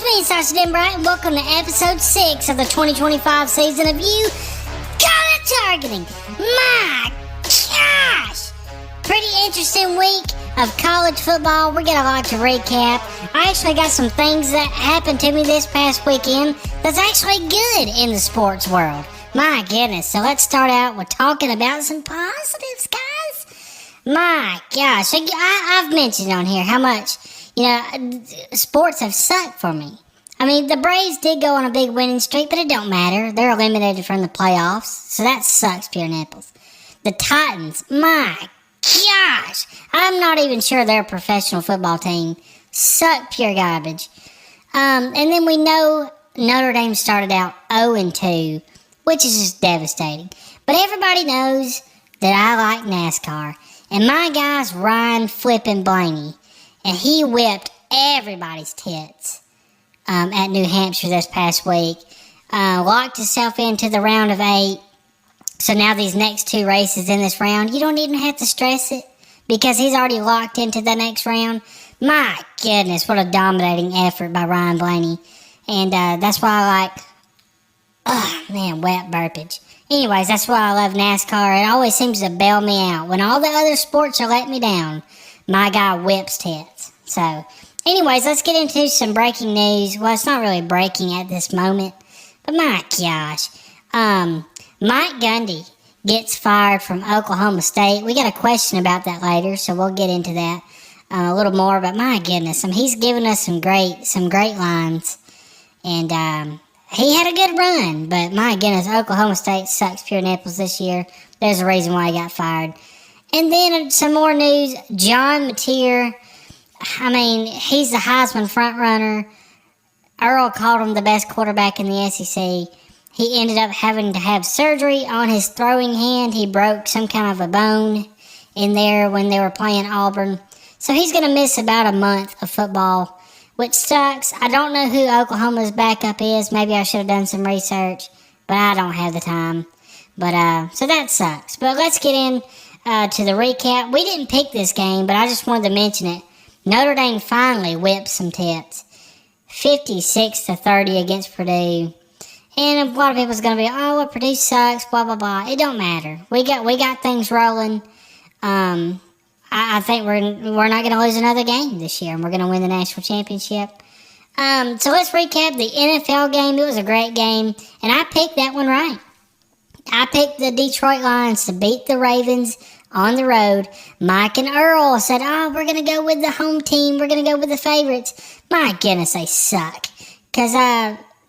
me, Sasha Denbright, and welcome to episode 6 of the 2025 season of You Got It Targeting. My gosh! Pretty interesting week of college football. We got a lot to recap. I actually got some things that happened to me this past weekend that's actually good in the sports world. My goodness. So let's start out with talking about some positives, guys. My gosh. I've mentioned on here how much, sports have sucked for me. I mean, the Braves did go on a big winning streak, but it don't matter. They're eliminated from the playoffs, so that sucks, pure nipples. The Titans, my gosh, I'm not even sure they're a professional football team. Suck pure garbage. And then we know Notre Dame started out 0-2, which is just devastating. But everybody knows that I like NASCAR. And my guy's Ryan flippin' Blaney. And he whipped everybody's tits at New Hampshire this past week. Locked himself into the round of 8. So now these next 2 races in this round, you don't even have to stress it because he's already locked into the next round. My goodness, what a dominating effort by Ryan Blaney. And that's why I like, wet burpage. Anyways, that's why I love NASCAR. It always seems to bail me out. When all the other sports are letting me down, my guy whips tits. So, anyways, let's get into some breaking news. Well, it's not really breaking at this moment, but my gosh. Mike Gundy gets fired from Oklahoma State. We got a question about that later, so we'll get into that a little more. But my goodness, he's given us some great lines, and he had a good run. But my goodness, Oklahoma State sucks pure nipples this year. There's a reason why he got fired. And then some more news. John Mateer, he's the Heisman frontrunner. Earl called him the best quarterback in the SEC. He ended up having to have surgery on his throwing hand. He broke some kind of a bone in there when they were playing Auburn. So he's going to miss about a month of football, which sucks. I don't know who Oklahoma's backup is. Maybe I should have done some research, but I don't have the time. But so that sucks. But let's get in to the recap. We didn't pick this game, but I just wanted to mention it. Notre Dame finally whipped some tits. 56-30 against Purdue. And a lot of people's going to be, oh, well, Purdue sucks, blah, blah, blah. It don't matter. We got things rolling. I think we're not going to lose another game this year, and we're going to win the national championship. So let's recap the NFL game. It was a great game, and I picked that one right. I picked the Detroit Lions to beat the Ravens on the road. Mike and Earl said, oh, we're going to go with the home team. We're going to go with the favorites. My goodness, they suck. Because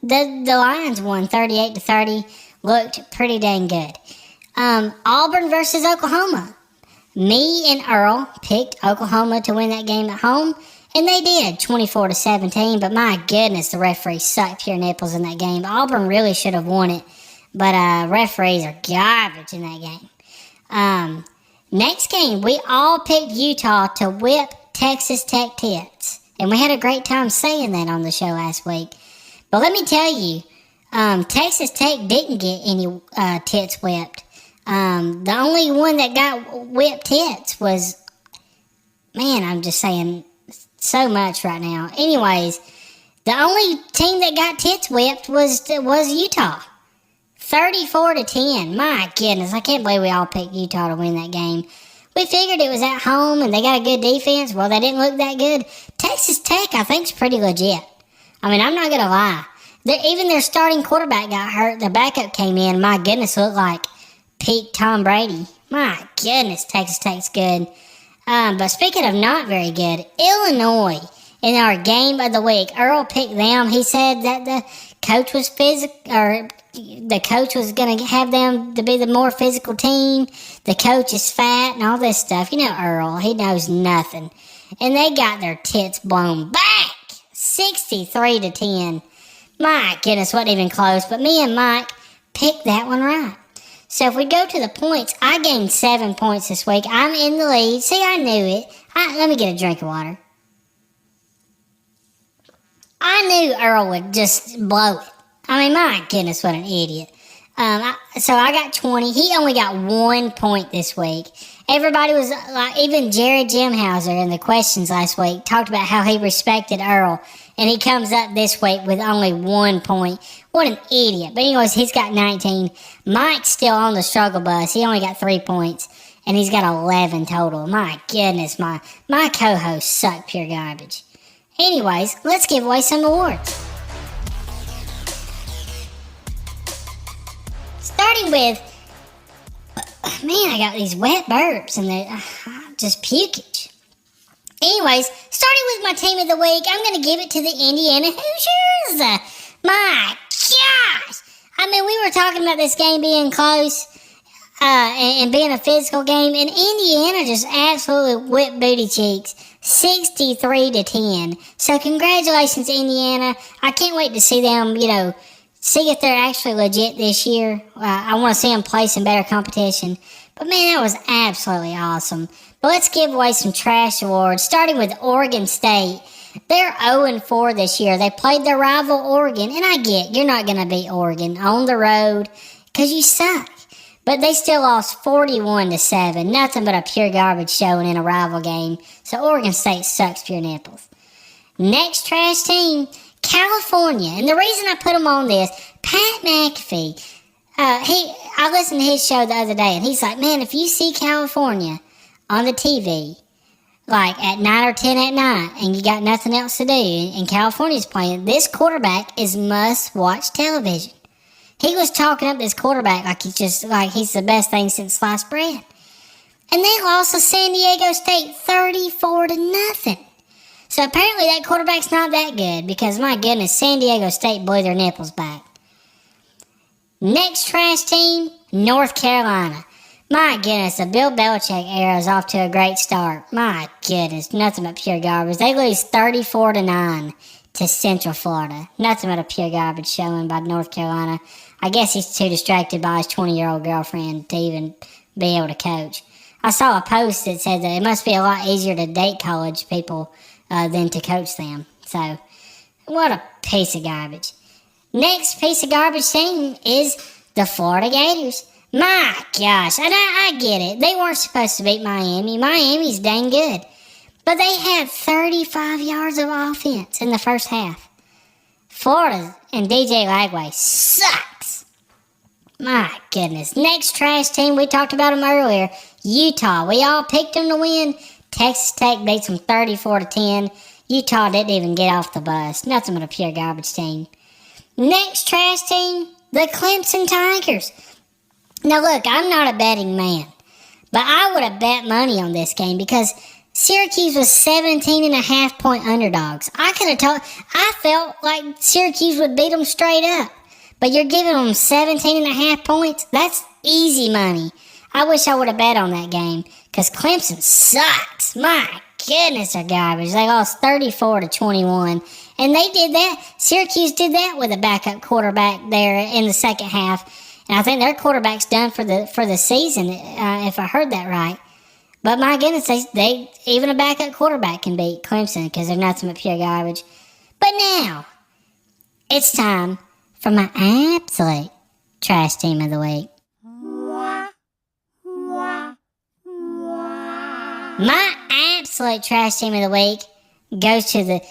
the Lions won 38-30. Looked pretty dang good. Auburn versus Oklahoma. Me and Earl picked Oklahoma to win that game at home, and they did, 24-17. But my goodness, the referees sucked pure nipples in that game. Auburn really should have won it, but referees are garbage in that game. Next game, we all picked Utah to whip Texas Tech tits, and we had a great time saying that on the show last week. But let me tell you, Texas Tech didn't get any tits whipped. The only one that got whipped tits was, I'm just saying so much right now. Anyways, the only team that got tits whipped was Utah. 34-10. My goodness, I can't believe we all picked Utah to win that game. We figured it was at home and they got a good defense. Well, they didn't look that good. Texas Tech, I think, is pretty legit. I'm not going to lie. Even their starting quarterback got hurt. Their backup came in. My goodness, looked like peak Tom Brady. My goodness, Texas Tech's good. But speaking of not very good, Illinois, in our game of the week, Earl picked them. He said that the coach was the coach was going to have them to be the more physical team. The coach is fat and all this stuff. You know Earl, he knows nothing. And they got their tits blown back. 63-10. My goodness, wasn't even close. But me and Mike picked that one right. So if we go to the points, I gained 7 points this week. I'm in the lead. See, I knew it. Let me get a drink of water. I knew Earl would just blow it. My goodness, what an idiot. So I got 20. He only got 1 point this week. Everybody was like, even Jared Jimhauser in the questions last week talked about how he respected Earl, and he comes up this week with only 1 point. What an idiot. But anyways, he's got 19. Mike's still on the struggle bus. He only got 3 points, and he's got 11 total. My goodness, my co-hosts suck pure garbage. Anyways, let's give away some awards. Starting with, man, I got these wet burps and they're just pukage. Anyways, starting with my team of the week, I'm going to give it to the Indiana Hoosiers. My gosh! I mean, we were talking about this game being close and being a physical game, and Indiana just absolutely whipped booty cheeks, 63-10. So congratulations, Indiana. I can't wait to see them, see if they're actually legit this year. I want to see them play some better competition. But man, that was absolutely awesome. But let's give away some trash awards, starting with Oregon State. They're 0-4 this year. They played their rival Oregon, and I get you're not going to beat Oregon on the road because you suck. But they still lost 41-7. Nothing but a pure garbage showing in a rival game. So Oregon State sucks pure nipples. Next trash team, California. And the reason I put him on this, Pat McAfee, I listened to his show the other day, and he's like, man, if you see California on the TV, like at 9 or 10 at night, and you got nothing else to do, and California's playing, this quarterback is must-watch television. He was talking up this quarterback like he's the best thing since sliced bread. And they lost to San Diego State 34-0. So apparently that quarterback's not that good because, my goodness, San Diego State blew their nipples back. Next trash team, North Carolina. My goodness, the Bill Belichick era is off to a great start. My goodness, nothing but pure garbage. They lose 34-9 to Central Florida. Nothing but a pure garbage showing by North Carolina. I guess he's too distracted by his 20-year-old girlfriend to even be able to coach. I saw a post that said that it must be a lot easier to date college people than to coach them. So, what a piece of garbage. Next piece of garbage team is the Florida Gators. My gosh, and I get it. They weren't supposed to beat Miami. Miami's dang good. But they had 35 yards of offense in the first half. Florida and DJ Lagway sucks. My goodness. Next trash team, we talked about them earlier. Utah. We all picked them to win. Texas Tech beats them 34-10. Utah didn't even get off the bus. Nothing but a pure garbage team. Next trash team, the Clemson Tigers. Now look, I'm not a betting man, but I would have bet money on this game because Syracuse was 17.5-point underdogs. I felt like Syracuse would beat them straight up, but you're giving them 17.5 points? That's easy money. I wish I would have bet on that game because Clemson sucks. My goodness, they're garbage. They lost 34-21, and they did that. Syracuse did that with a backup quarterback there in the second half. And I think their quarterback's done for the season, if I heard that right. But my goodness, they even a backup quarterback can beat Clemson because they're nothing but pure garbage. But now, it's time for my absolute trash team of the week. My absolute trash team of the week goes to the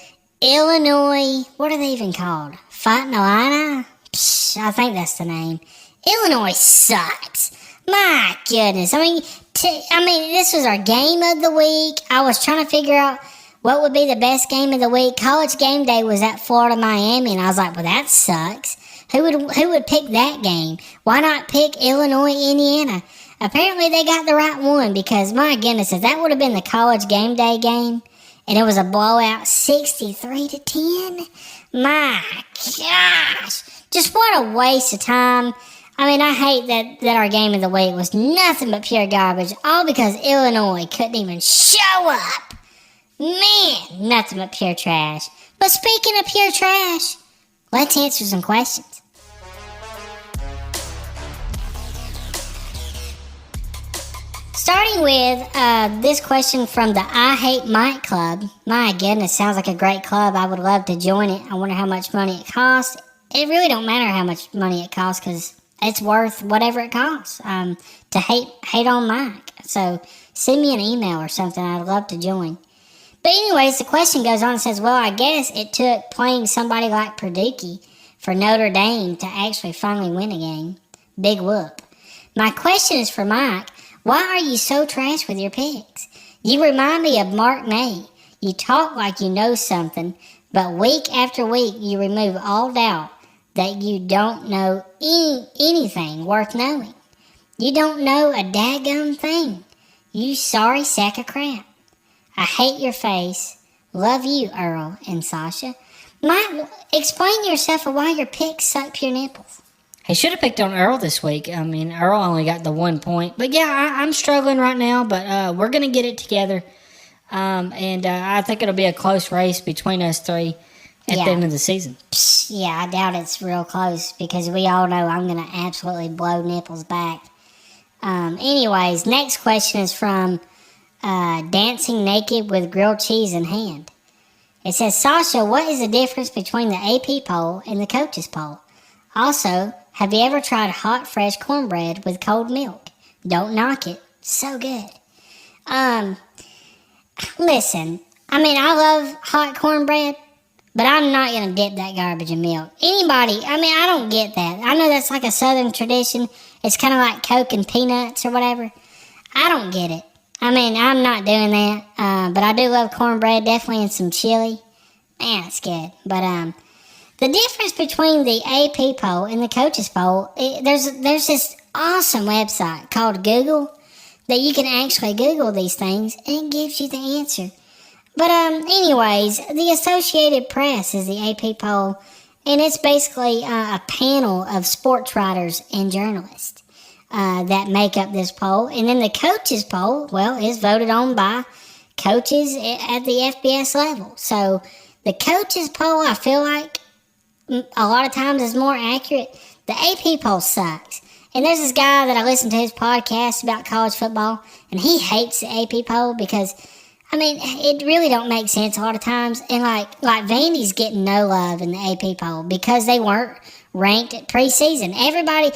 Illinois, what are they even called? Fighting Illini? I think that's the name. Illinois sucks. My goodness. I mean, this was our game of the week. I was trying to figure out what would be the best game of the week. College game day was at Florida-Miami, and I was like, well, that sucks. Who would pick that game? Why not pick Illinois-Indiana? Apparently they got the right one because, my goodness, if that would have been the college game day game, and it was a blowout 63-10, my gosh. Just what a waste of time. I mean, I hate that our game of the week was nothing but pure garbage, all because Illinois couldn't even show up. Man, nothing but pure trash. But speaking of pure trash, let's answer some questions. Starting with this question from the I Hate Mike Club. My goodness, sounds like a great club. I would love to join it. I wonder how much money it costs. It really don't matter how much money it costs because it's worth whatever it costs to hate on Mike. So send me an email or something. I'd love to join. But anyways, the question goes on and says, well, I guess it took playing somebody like Purdue for Notre Dame to actually finally win a game. Big whoop. My question is for Mike. Why are you so trash with your picks? You remind me of Mark May. You talk like you know something, but week after week you remove all doubt that you don't know anything worth knowing. You don't know a daggum thing. You sorry sack of crap. I hate your face. Love you, Earl and Sasha. Mike, explain yourself of why your picks suck your nipples. He should have picked on Earl this week. I mean, Earl only got the 1 point. But yeah, I'm struggling right now, but we're going to get it together. And I think it'll be a close race between us three at the end of the season. Yeah, I doubt it's real close because we all know I'm going to absolutely blow nipples back. Anyways, next question is from Dancing Naked with Grilled Cheese in Hand. It says, Sasha, what is the difference between the AP poll and the coaches poll? Also, have you ever tried hot, fresh cornbread with cold milk? Don't knock it. So good. Listen, I mean, I love hot cornbread, but I'm not going to dip that garbage in milk. Anybody, I mean, I don't get that. I know that's like a Southern tradition. It's kind of like Coke and peanuts or whatever. I don't get it. I mean, I'm not doing that, but I do love cornbread, definitely in some chili. Man, it's good. But the difference between the AP poll and the coaches poll, there's this awesome website called Google that you can actually Google these things and it gives you the answer. But anyways, the Associated Press is the AP poll, and it's basically a panel of sports writers and journalists that make up this poll. And then the coaches poll, well, is voted on by coaches at the FBS level. So the coaches poll, I feel like a lot of times is more accurate. The AP poll sucks. And there's this guy that I listen to his podcast about college football, and he hates the AP poll because, I mean, it really don't make sense a lot of times. And like Vandy's getting no love in the AP poll because they weren't ranked at preseason. Everybody,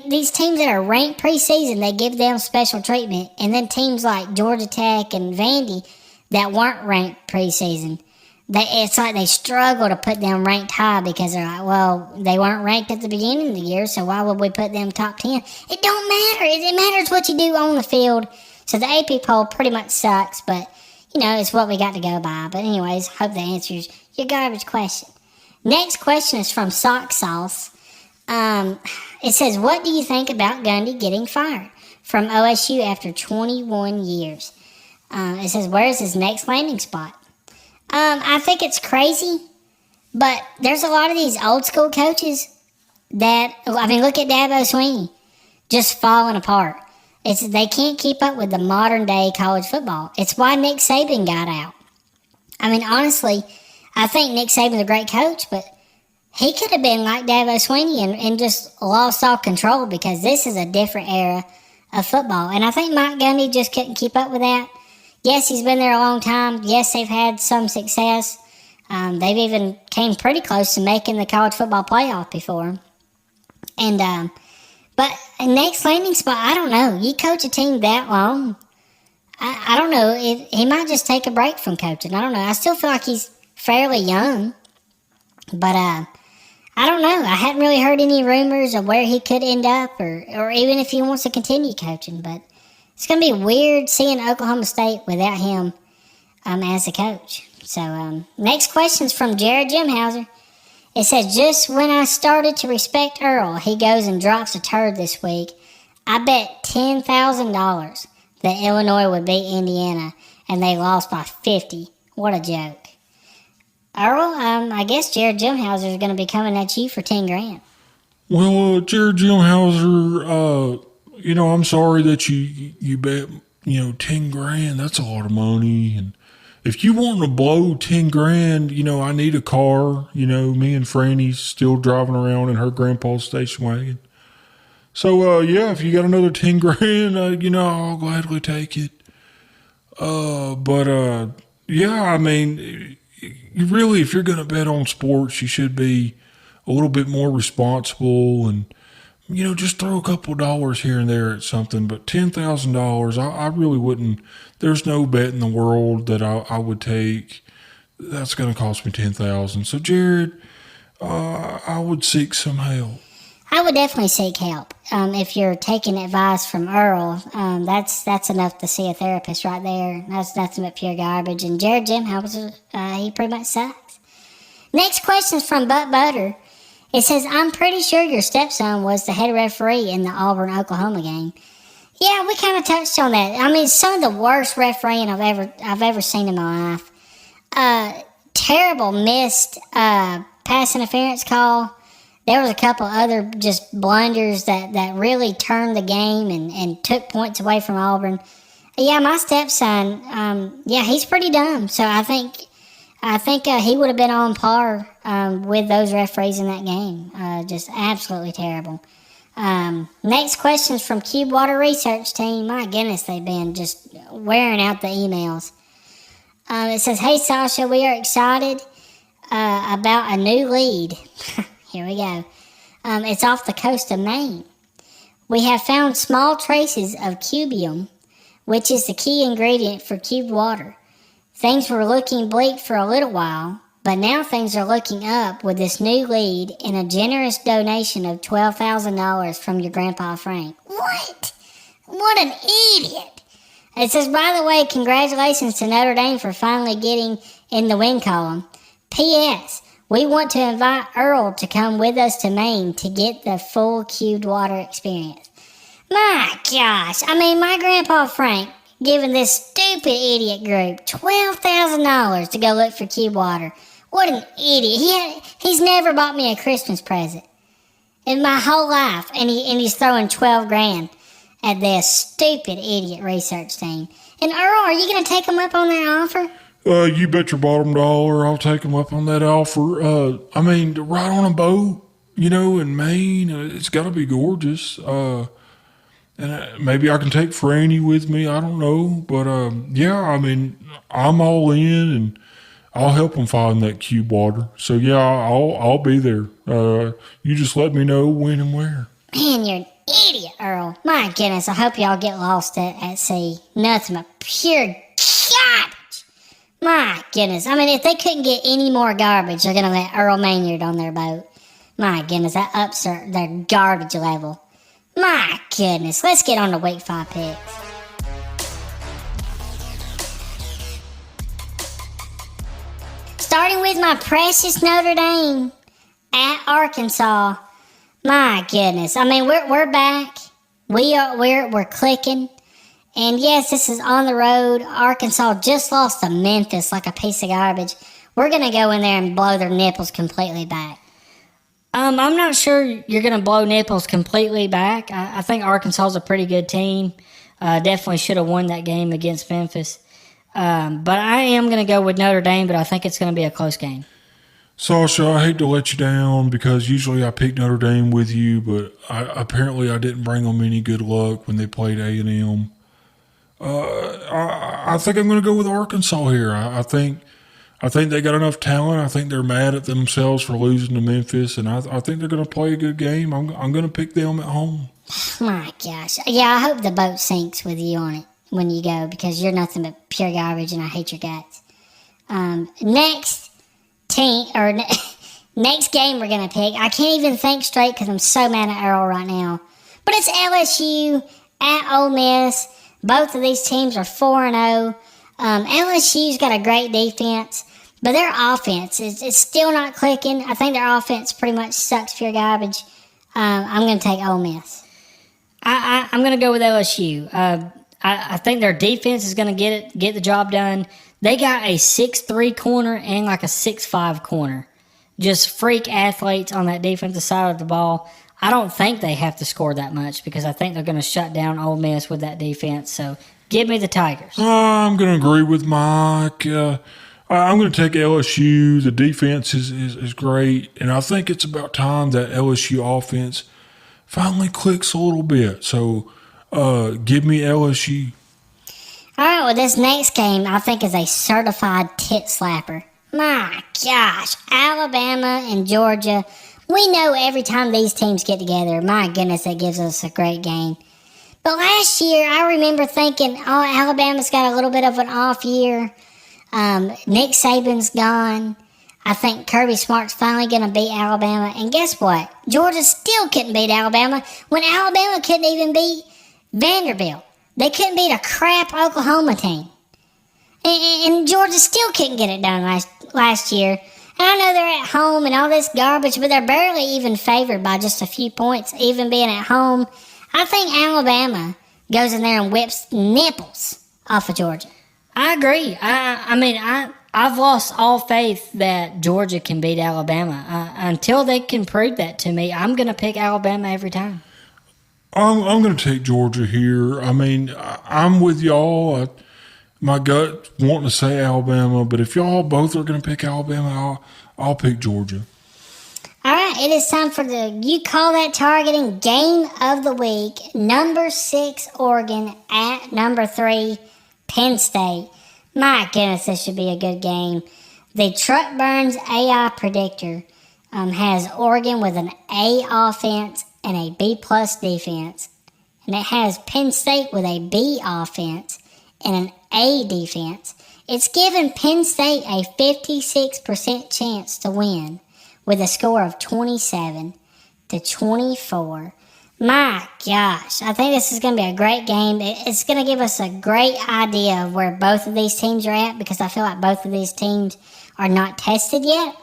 these teams that are ranked preseason, they give them special treatment. And then teams like Georgia Tech and Vandy that weren't ranked preseason, it's like they struggle to put them ranked high because they're like, well, they weren't ranked at the beginning of the year, so why would we put them top 10? It don't matter. It matters what you do on the field. So the AP poll pretty much sucks, but, you know, it's what we got to go by. But anyways, hope that answers your garbage question. Next question is from Sock Sauce. It says, what do you think about Gundy getting fired from OSU after 21 years? It says, where is his next landing spot? I think it's crazy, but there's a lot of these old school coaches that, I mean, look at Dabo Swinney, just falling apart. They can't keep up with the modern day college football. It's why Nick Saban got out. I mean, honestly, I think Nick Saban's a great coach, but he could have been like Dabo Swinney and just lost all control because this is a different era of football. And I think Mike Gundy just couldn't keep up with that. Yes, he's been there a long time. Yes, they've had some success. They've even came pretty close to making the college football playoff before. And but next landing spot, I don't know. You coach a team that long, I don't know. He might just take a break from coaching. I don't know. I still feel like he's fairly young, but I don't know. I hadn't really heard any rumors of where he could end up, or even if he wants to continue coaching. But it's going to be weird seeing Oklahoma State without him as a coach. So, next question is from Jared Jimhauser. It says, just when I started to respect Earl, he goes and drops a turd this week. I bet $10,000 that Illinois would beat Indiana, and they lost by 50. What a joke. Earl, I guess Jared Jimhauser is going to be coming at you for 10 grand. Well, Jared Jimhauser, I'm sorry that you bet, 10 grand. That's a lot of money. And if you want to blow 10 grand, I need a car. Me and Franny's still driving around in her grandpa's station wagon. So, if you got another 10 grand, I'll gladly take it. I mean, you really, if you're going to bet on sports, you should be a little bit more responsible and just throw a couple dollars here and there at something. But $10,000, I really wouldn't. There's no bet in the world that I would take. That's going to cost me $10,000. So, Jared, I would seek some help. I would definitely seek help. If you're taking advice from Earl, that's enough to see a therapist right there. That's nothing but pure garbage. And Jared Jimhauser, he pretty much sucks. Next question is from Butt Butter. It says, I'm pretty sure your stepson was the head referee in the Auburn-Oklahoma game. Yeah, we kind of touched on that. I mean, some of the worst refereeing I've ever seen in my life. Terrible missed pass interference call. There was a couple other just blunders that really turned the game and took points away from Auburn. Yeah, my stepson, he's pretty dumb. So I think he would have been on par with those referees in that game. Just absolutely terrible. Next question is from Cube Water Research Team. My goodness, they've been just wearing out the emails. It says, hey, Sasha, we are excited about a new lead. Here we go. It's off the coast of Maine. We have found small traces of cubium, which is the key ingredient for cubed water. Things were looking bleak for a little while, but now things are looking up with this new lead and a generous donation of $12,000 from your Grandpa Frank. What? What an idiot. It says, by the way, congratulations to Notre Dame for finally getting in the win column. P.S. We want to invite Earl to come with us to Maine to get the full cubed water experience. My gosh, I mean, my Grandpa Frank giving this stupid idiot group $12,000 to go look for cubed water. What an idiot. He's never bought me a Christmas present in my whole life, and he's throwing $12,000 at this stupid idiot research team. And Earl, are you going to take him up on that offer? You bet your bottom dollar I'll take him up on that offer. I mean, to ride on a boat, in Maine, it's got to be gorgeous. And maybe I can take Franny with me. I don't know. But, I mean, I'm all in, and I'll help him find that cube water. So, yeah, I'll be there. You just let me know when and where. Man, you're an idiot, Earl. My goodness, I hope y'all get lost at sea. Nothing but pure garbage. My goodness. I mean, if they couldn't get any more garbage, they're going to let Earl Maynard on their boat. My goodness, that ups their garbage level. My goodness. Let's get on to Week 5 picks. Starting with my precious Notre Dame at Arkansas. My goodness. I mean, we're back. We're clicking. And yes, this is on the road. Arkansas just lost to Memphis like a piece of garbage. We're going to go in there and blow their nipples completely back. I'm not sure you're going to blow nipples completely back. I think Arkansas is a pretty good team. Definitely should have won that game against Memphis. But I am going to go with Notre Dame, but I think it's going to be a close game. Sasha, I hate to let you down because usually I pick Notre Dame with you, but apparently I didn't bring them any good luck when they played A&M. I think I'm going to go with Arkansas here. I think they got enough talent. I think they're mad at themselves for losing to Memphis, and I think they're going to play a good game. I'm going to pick them at home. My gosh. Yeah, I hope the boat sinks with you on it when you go because you're nothing but pure garbage and I hate your guts. Next game we're going to pick. I can't even think straight because I'm so mad at Earl right now. But it's LSU at Ole Miss. Both of these teams are 4-0. LSU's got a great defense, but their offense is still not clicking. I think their offense pretty much sucks pure garbage. I'm going to take Ole Miss. I'm going to go with LSU. I think their defense is going to get the job done. They got a 6'3" corner and like a 6'5" corner. Just freak athletes on that defensive side of the ball. I don't think they have to score that much because I think they're going to shut down Ole Miss with that defense. So give me the Tigers. I'm going to agree with Mike. I'm going to take LSU. The defense is great, and I think it's about time that LSU offense finally clicks a little bit. So give me LSU. All right, well, this next game I think is a certified tit slapper. My gosh, Alabama and Georgia. We know every time these teams get together, my goodness, that gives us a great game. But last year, I remember thinking, oh, Alabama's got a little bit of an off year. Nick Saban's gone. I think Kirby Smart's finally going to beat Alabama. And guess what? Georgia still couldn't beat Alabama when Alabama couldn't even beat Vanderbilt. They couldn't beat a crap Oklahoma team. And Georgia still couldn't get it done last year. And I know they're at home and all this garbage, but they're barely even favored by just a few points, even being at home. I think Alabama goes in there and whips nipples off of Georgia. I agree. I've lost all faith that Georgia can beat Alabama. Until they can prove that to me, I'm going to pick Alabama every time. I'm going to take Georgia here. I mean, I'm with y'all. My gut wanting to say Alabama, but if y'all both are going to pick Alabama, I'll pick Georgia. All right, it is time for you call that targeting game of the week. Number 6, Oregon at number 3, Penn State. My goodness, this should be a good game. The Truck Burns AI predictor has Oregon with an A offense and a B+ defense. And it has Penn State with a B offense and an A defense. It's given Penn State a 56% chance to win with a score of 27-24. My gosh, I think this is going to be a great game. It's going to give us a great idea of where both of these teams are at because I feel like both of these teams are not tested yet.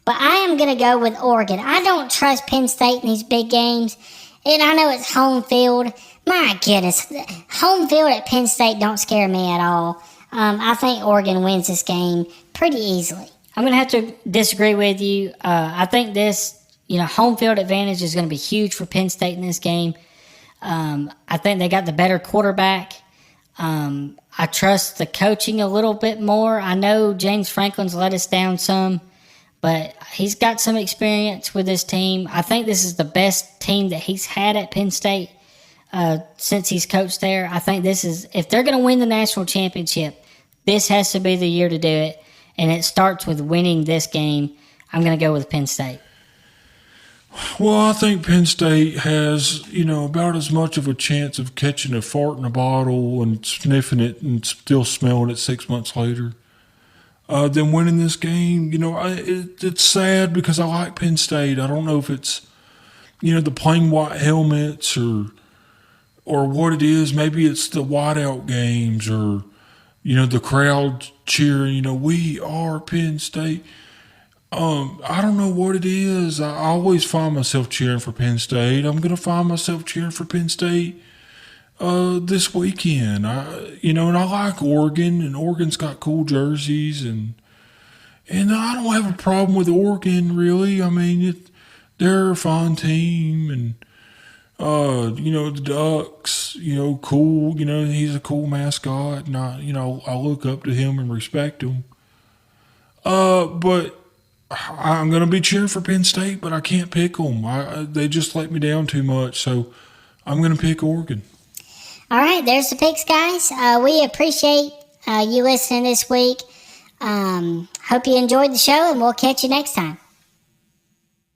But I am going to go with Oregon. I don't trust Penn State in these big games. And I know it's home field. My goodness, home field at Penn State don't scare me at all. I think Oregon wins this game pretty easily. I'm going to have to disagree with you. I think this, home field advantage is going to be huge for Penn State in this game. I think they got the better quarterback. I trust the coaching a little bit more. I know James Franklin's let us down some, but he's got some experience with this team. I think this is the best team that he's had at Penn State since he's coached there. I think this is, if they're going to win the national championship, this has to be the year to do it. And it starts with winning this game. I'm going to go with Penn State. Well, I think Penn State has, about as much of a chance of catching a fart in a bottle and sniffing it and still smelling it 6 months later than winning this game. It's sad because I like Penn State. I don't know if it's, the plain white helmets or what it is. Maybe it's the whiteout games or, the crowd cheering, we are Penn State. I don't know what it is. I always find myself cheering for Penn State. I'm going to find myself cheering for Penn State this weekend. And I like Oregon, and Oregon's got cool jerseys, and I don't have a problem with Oregon, really. I mean, they're a fun team, and the Ducks, cool. He's a cool mascot, and I look up to him and respect him. But I'm going to be cheering for Penn State, but I can't pick them. They just let me down too much, so I'm going to pick Oregon. All right, there's the picks, guys. We appreciate you listening this week. Hope you enjoyed the show, and we'll catch you next time.